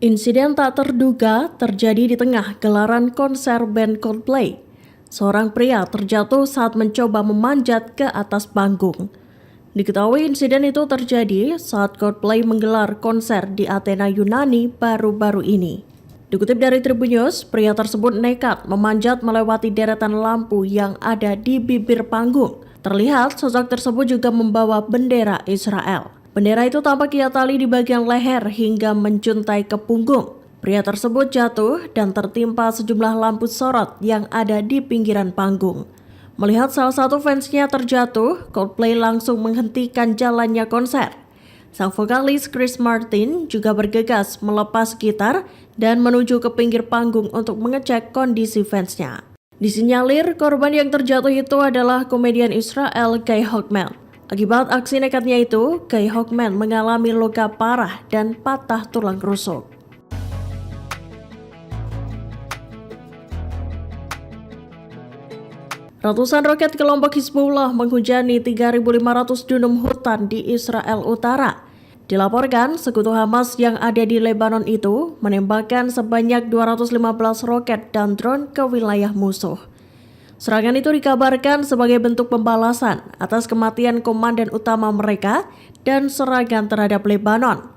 Insiden tak terduga terjadi di tengah gelaran konser band Coldplay. Seorang pria terjatuh saat mencoba memanjat ke atas panggung. Diketahui insiden itu terjadi saat Coldplay menggelar konser di Athena, Yunani baru-baru ini. Dikutip dari Tribun News, pria tersebut nekat memanjat melewati deretan lampu yang ada di bibir panggung. Terlihat sosok tersebut juga membawa bendera Israel. Bendera itu tampak ia tali di bagian leher hingga menjuntai ke punggung. Pria tersebut jatuh dan tertimpa sejumlah lampu sorot yang ada di pinggiran panggung. Melihat salah satu fansnya terjatuh, Coldplay langsung menghentikan jalannya konser. Sang vokalis Chris Martin juga bergegas melepas gitar dan menuju ke pinggir panggung untuk mengecek kondisi fansnya. Disinyalir korban yang terjatuh itu adalah komedian Israel Guy Hochman. Akibat aksi nekatnya itu, Guy Hochman mengalami luka parah dan patah tulang rusuk. Ratusan roket kelompok Hizbullah menghujani 3.500 dunum hutan di Israel Utara. Dilaporkan, sekutu Hamas yang ada di Lebanon itu menembakkan sebanyak 215 roket dan drone ke wilayah musuh. Serangan itu dikabarkan sebagai bentuk pembalasan atas kematian komandan utama mereka dan serangan terhadap Lebanon.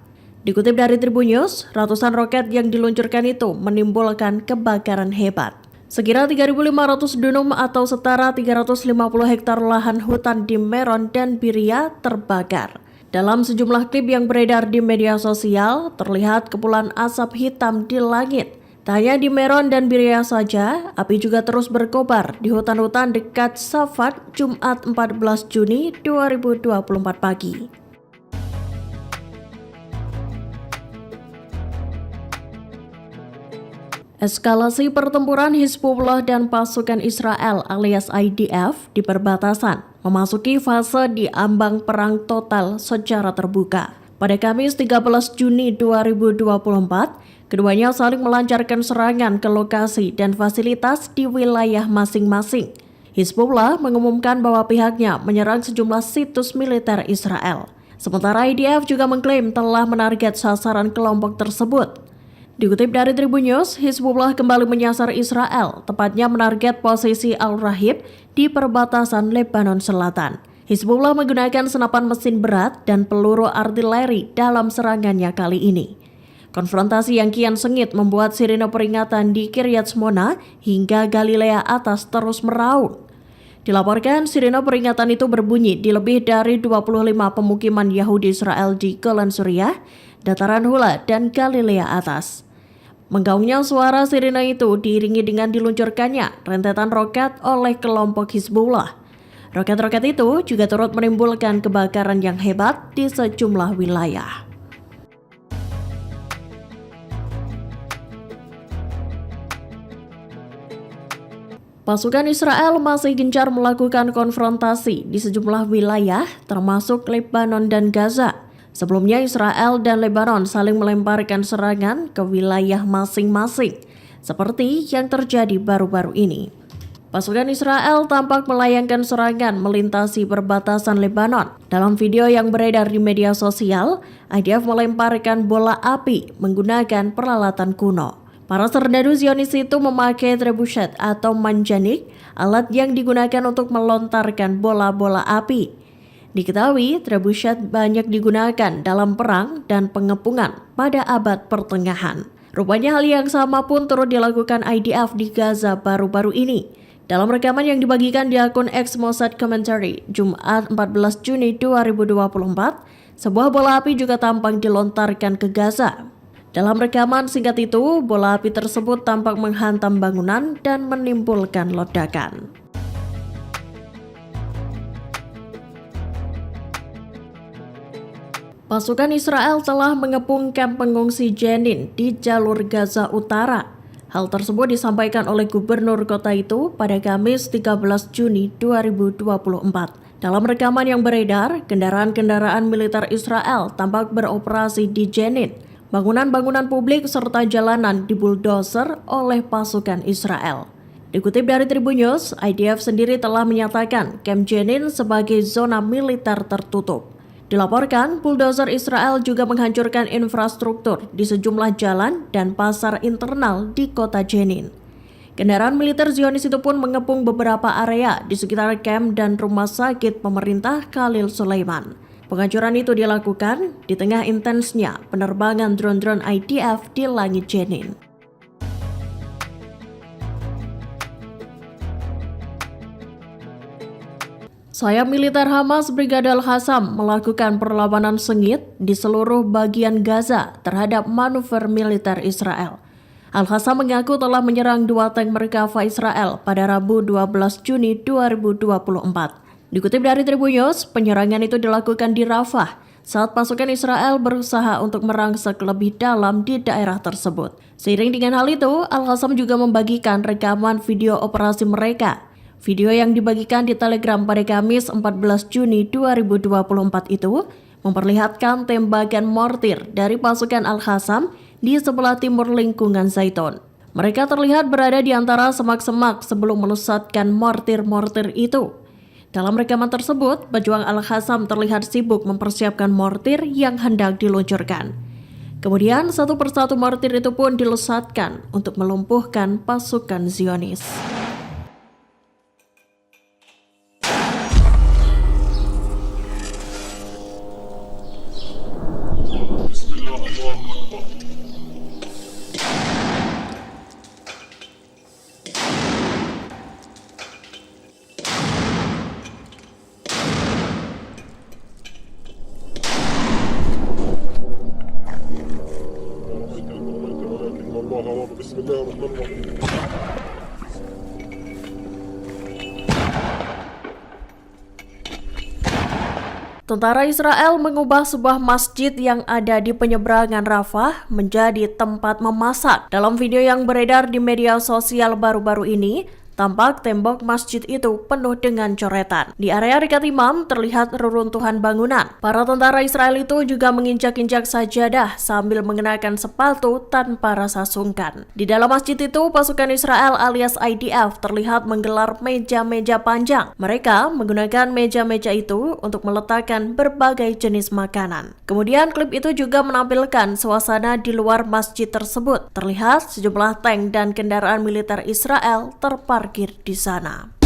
Dikutip dari Tribun News, ratusan roket yang diluncurkan itu menimbulkan kebakaran hebat. Sekira 3.500 dunum atau setara 350 hektar lahan hutan di Meron dan Biria terbakar. Dalam sejumlah klip yang beredar di media sosial, terlihat kepulan asap hitam di langit. Tak hanya di Meron dan Biria saja, api juga terus berkobar di hutan-hutan dekat Safat Jumat 14 Juni 2024 pagi. Eskalasi pertempuran Hizbullah dan pasukan Israel alias IDF di perbatasan memasuki fase di ambang perang total secara terbuka. Pada Kamis 13 Juni 2024, keduanya saling melancarkan serangan ke lokasi dan fasilitas di wilayah masing-masing. Hizbullah mengumumkan bahwa pihaknya menyerang sejumlah situs militer Israel. Sementara IDF juga mengklaim telah menarget sasaran kelompok tersebut. Dikutip dari Tribun News, Hizbullah kembali menyasar Israel, tepatnya menarget posisi Al-Rahib di perbatasan Lebanon Selatan. Hizbullah menggunakan senapan mesin berat dan peluru artileri dalam serangannya kali ini. Konfrontasi yang kian sengit membuat sirine peringatan di Kiryat Shmona hingga Galilea Atas terus meraung. Dilaporkan sirine peringatan itu berbunyi di lebih dari 25 pemukiman Yahudi Israel di Golan Suriah, Dataran Hula, dan Galilea Atas. Menggaungnya suara sirine itu diiringi dengan diluncurkannya rentetan roket oleh kelompok Hizbullah. Roket-roket itu juga turut menimbulkan kebakaran yang hebat di sejumlah wilayah. Pasukan Israel masih gencar melakukan konfrontasi di sejumlah wilayah, termasuk Lebanon dan Gaza. Sebelumnya Israel dan Lebanon saling melemparkan serangan ke wilayah masing-masing, seperti yang terjadi baru-baru ini. Pasukan Israel tampak melayangkan serangan melintasi perbatasan Lebanon. Dalam video yang beredar di media sosial, IDF melemparkan bola api menggunakan peralatan kuno. Para serdadu Zionis itu memakai trebuchet atau manjanik, alat yang digunakan untuk melontarkan bola-bola api. Diketahui, trebuchet banyak digunakan dalam perang dan pengepungan pada abad pertengahan. Rupanya hal yang sama pun turut dilakukan IDF di Gaza baru-baru ini. Dalam rekaman yang dibagikan di akun X Mossad Commentary, Jumat 14 Juni 2024, sebuah bola api juga tampak dilontarkan ke Gaza. Dalam rekaman singkat itu, bola api tersebut tampak menghantam bangunan dan menimbulkan ledakan. Pasukan Israel telah mengepung kamp pengungsi Jenin di jalur Gaza Utara. Hal tersebut disampaikan oleh gubernur kota itu pada Kamis 13 Juni 2024. Dalam rekaman yang beredar, kendaraan-kendaraan militer Israel tampak beroperasi di Jenin. Bangunan-bangunan publik serta jalanan dibuldoser oleh pasukan Israel. Dikutip dari Tribun News, IDF sendiri telah menyatakan kamp Jenin sebagai zona militer tertutup. Dilaporkan, bulldozer Israel juga menghancurkan infrastruktur di sejumlah jalan dan pasar internal di kota Jenin. Kendaraan militer Zionis itu pun mengepung beberapa area di sekitar kamp dan rumah sakit pemerintah Khalil Sulaiman. Penghancuran itu dilakukan di tengah intensnya penerbangan drone-drone IDF di langit Jenin. Sayap militer Hamas Brigade Al-Qassam melakukan perlawanan sengit di seluruh bagian Gaza terhadap manuver militer Israel. Al-Qassam mengaku telah menyerang 2 tank Merkava Israel pada Rabu 12 Juni 2024. Dikutip dari Tribunnews, penyerangan itu dilakukan di Rafah saat pasukan Israel berusaha untuk merangsek lebih dalam di daerah tersebut. Seiring dengan hal itu, Al-Qassam juga membagikan rekaman video operasi mereka. Video yang dibagikan di Telegram pada Kamis 14 Juni 2024 itu memperlihatkan tembakan mortir dari pasukan Al-Qassam di sebelah timur lingkungan Zaitun. Mereka terlihat berada di antara semak-semak sebelum melesatkan mortir-mortir itu. Dalam rekaman tersebut, pejuang Al-Qassam terlihat sibuk mempersiapkan mortir yang hendak diluncurkan. Kemudian satu persatu mortir itu pun dilesatkan untuk melumpuhkan pasukan Zionis. Bismillahirrahmanirrahim. Tentara Israel mengubah sebuah masjid yang ada di penyeberangan Rafah menjadi tempat memasak. Dalam video yang beredar di media sosial baru-baru ini, tampak tembok masjid itu penuh dengan coretan. Di area dekat imam terlihat reruntuhan bangunan. Para tentara Israel itu juga menginjak-injak sajadah sambil mengenakan sepatu tanpa rasa sungkan. Di dalam masjid itu, pasukan Israel alias IDF terlihat menggelar meja-meja panjang. Mereka menggunakan meja-meja itu untuk meletakkan berbagai jenis makanan. Kemudian klip itu juga menampilkan suasana di luar masjid tersebut. Terlihat sejumlah tank dan kendaraan militer Israel terparkir di sana.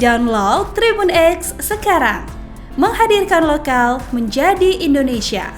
Download Tribun X sekarang, menghadirkan lokal menjadi Indonesia.